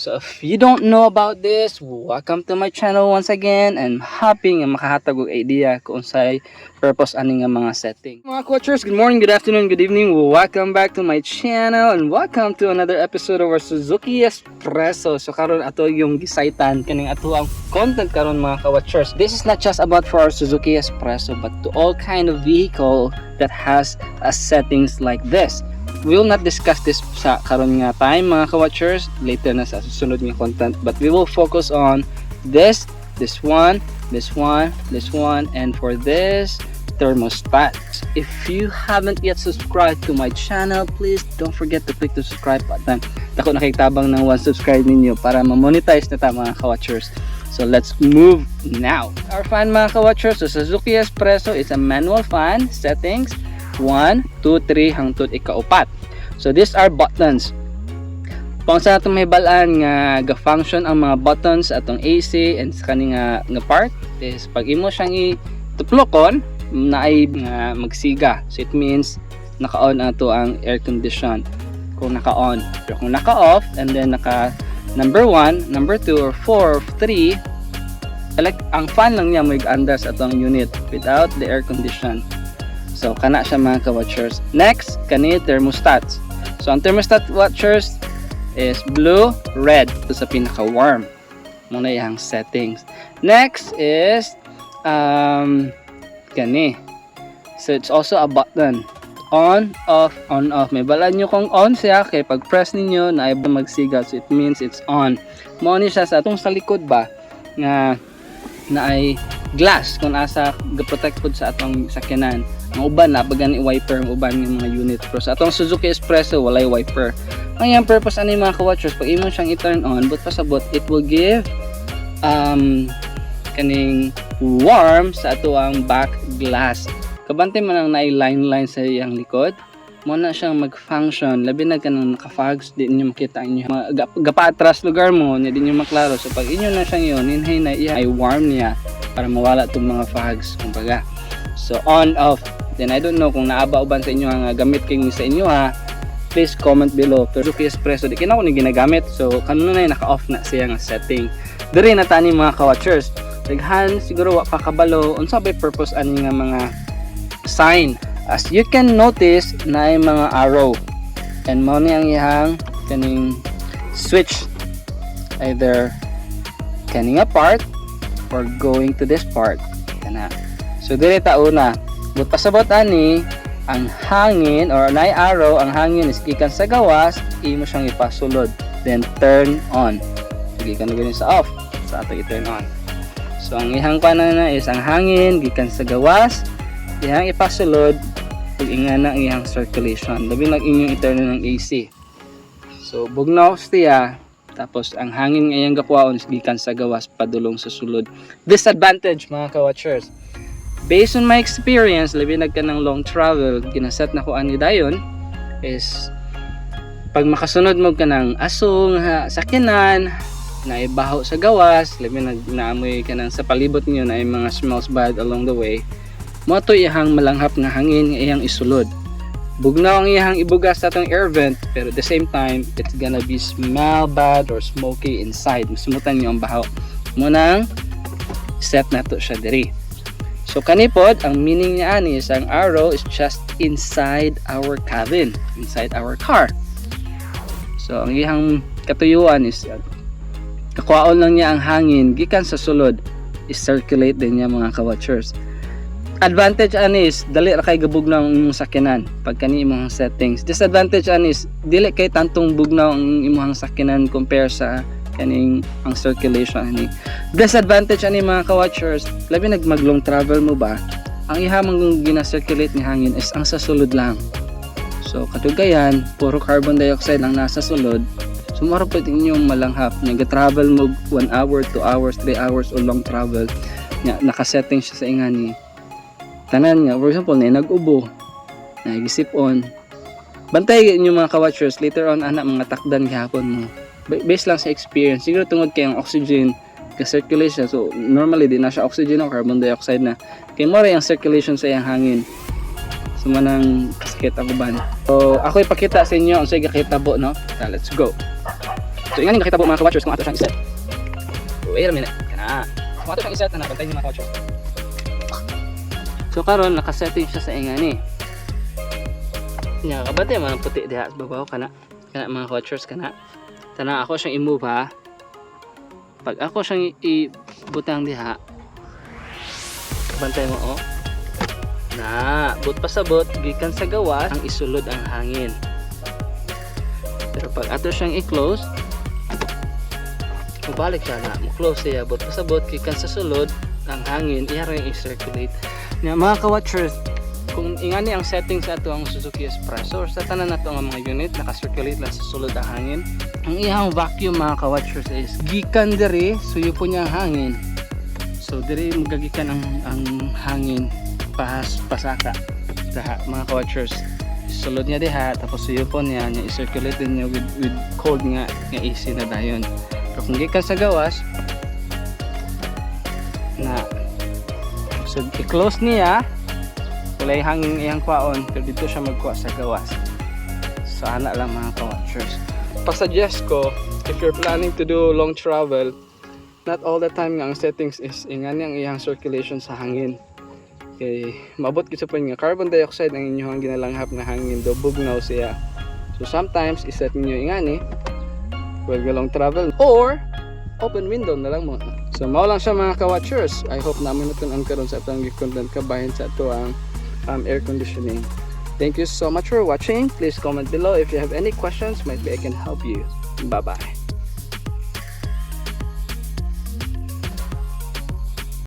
So if you don't know about this, welcome to my channel once again, and happy nga makahatag og idea kung unsay purpose ani nga mga setting. Mga coachers, good morning, good afternoon, good evening. Welcome back to my channel and welcome to another episode of our Suzuki Espresso. So karon ato yung gisaytan kaning ato ang content karon mga ka-watchers. This is not just about for our Suzuki Espresso but to all kind of vehicle that has settings like this. We will not discuss this sa karon nga time mga ka-watchers, later na sa susunod nga content, but we will focus on this one, and for this thermostat. If you haven't yet subscribed to my channel, please don't forget to click the subscribe button. Dako nakiktabang ng 1 subscribe ninyo para ma-monetize na ta mga ka-watchers. So let's move now. Our fan mga ka-watchers, so Suzuki Espresso is a manual fan. Settings 1, 2, 3 hangtod ika-4. So these are buttons. Kung sa atong mahibalaan nga ga-function ang mga buttons atong AC and sa kani nga part is pag imo siyang ituplokon na ay magsiga. So it means naka-on ato ang air condition kung naka-on. Pero kung naka-off and then naka number 1, number 2 or 4 or 3, ang fan lang niya mag-under sa atong unit without the air condition. So kana siya mga ka-watchers. Next, kani thermostats. So ang thermostat watchers is blue, red. Ito sa pinaka-warm. Muna yung settings. Next is kani. So it's also a button. On, off, on, off. May balaan nyo kung on siya. Kaya pag press ninyo na ay magsiga. So it means it's on. Muna siya sa atong sa likod ba nga na ay glass kung asa ga-protect po sa atong sakyanan. Ang uban na bagan i-wiper ang uban ng mga unit. Pero sa atong Suzuki Espresso walay wiper. Ang yung purpose ani mga ka-watchers, pag imo siyang i-turn on but pasabot, it will give kaning warm sa ato ang back glass. Kabantay man ang line sa iyang likod, mo na siyang mag-function. Labi na kanang naka-fogs, di niyo makita ang inyo gapa-atras lugar mo, di niyo maklaro. So pag inyo na siyang yun, hinhay na iya ay warm niya para mawala itong mga fogs kumbaga. So on, off. Then I don't know kung naaba-uban sa inyo ang gamit king sa inyo ha. Please comment below. Pero Suzuki Espresso di kina ko ni ginagamit. So kanuna na naka-off na siya nga setting. Diri na tani mga ka-watchers. Daghan siguro wa pa kabalo unsa bay purpose ani nga mga sign. As you can notice na ay mga arrow. And mo ni ang ihang kaning switch either kaning a part or going to this part. Kana. So diri ta una. But pasabot ani ang hangin or nay arrow, ang hangin is gikan sa gawas, imo siyang ipasulod. Then turn on. Gikan na gani sa off. Sa ato i-turn on. So ang ihang panana is ang hangin gikan sa gawas, ihang ipasulod ug ingana ang ihang circulation. Labi lang inyong i-turn on ng AC. So bugnaw siya. Tapos ang hangin ngayang gakuhaon is gikan sa gawas padulong sa sulod. Disadvantage mga ka-watchers. Based on my experience, labi nagka ng long travel, ginaset na ko ani dayon is pag makasunod mo ka ng asong sakyanan na ibaho sa gawas, labi naamoy ka ng sa palibot niyo na ay mga smells bad along the way, mo to ihang malanghap nga hangin iyang isulod. Bugnaw ang iyang ibugas sa atong air vent, pero at the same time it's gonna be smell bad or smoky inside. Masumutan niyo ang baho. Munang set na to siya diri. So kanipod, ang meaning niya ani is ang arrow is just inside our cabin, inside our car. So ang iyang katuyuan is kakuhaon lang niya ang hangin gikan sa sulod, is circulate din niya mga ka-watchers. Advantage ani is dali ra kay gabugnaw ang imong sakyanan pag kani imong settings. Disadvantage ani is dili kay tantong bugnaw ang imong sakyanan compare sa kaning ang circulation ani. Disadvantage ani mga ka-watchers, labi mag long travel mo ba, ang ihamang gina-circulate ni hangin is ang sa sulod lang. So kadugayan puro carbon dioxide ang nasa sulod. So maro pud inyong malanghap nga travel mo 1 hour, 2 hours, 3 hours o long travel nya naka-setting siya sa ingani. Tanan nga for example na nag-ubo, nagisip on. Bantay inyo mga ka-watchers later on anak mga takdan gihapon mo. Based lang sa experience, siguro tungod kay ang oxygen ka-circulation, so normally di na siya oxygen o carbon dioxide na kay mo rin ang circulation sa iyang hangin. So manang kasakit ang uban. So ako ipakita sa inyo ang sige kahitabo no. Let's go. So ingani nakita po mga ka-watchers kung ato siyang iset. Wait a minute. Kana. Kung ato siyang iset na bantay niyo mga ka-watchers. So karon naka-setting siya sa ingani. Nya kabante man ang puti diha sa babaw kana. Kana mga ka-watchers kana. Tana ako siyang i-move ha. Pag ako siyang ibutang diha. Bantay mo oh. Na, but pasabot gikan sa gawas ang isulod ang hangin. Pero pag ato siyang i-close, mabalik siya na, mo-close siya, but pasabot gikan sa sulod ang hangin, iya rin i-circulate. Nya mga ka-watchers, kung ingani ang setting sa ato ang Suzuki Espresso or sa tanan nato ang mga unit naka-circulate lang sa sulod ang hangin, ang iyang vacuum mga ka-watchers is gikan diri suyo po niya ang hangin. So diri magagikan ang hangin pasaka daha mga ka-watchers. Sulod niya diha tapos suyo po niya i-circulate din niya with cold nga AC na dayon. Pero kung gikan sa gawas na so i-close niya walay hangin iyang kwaon pero dito siya magkuha sa gawas. So ana lang mga ka-watchers. Pa-suggest ko if you're planning to do long travel, not all the time nga ang settings is ingani ang iyang circulation sa hangin. Okay, maabot kita po nga carbon dioxide ang inyong ginalanghap na hangin do bugnaw siya. So sometimes iset niyo ingani while long travel or open window na lang mo. So mao lang siya mga ka-watchers. I hope namin natun-an karon sa atong content kabahin sa ato ang air conditioning. Thank you so much for watching. Please comment below if you have any questions. Maybe I can help you. Bye bye.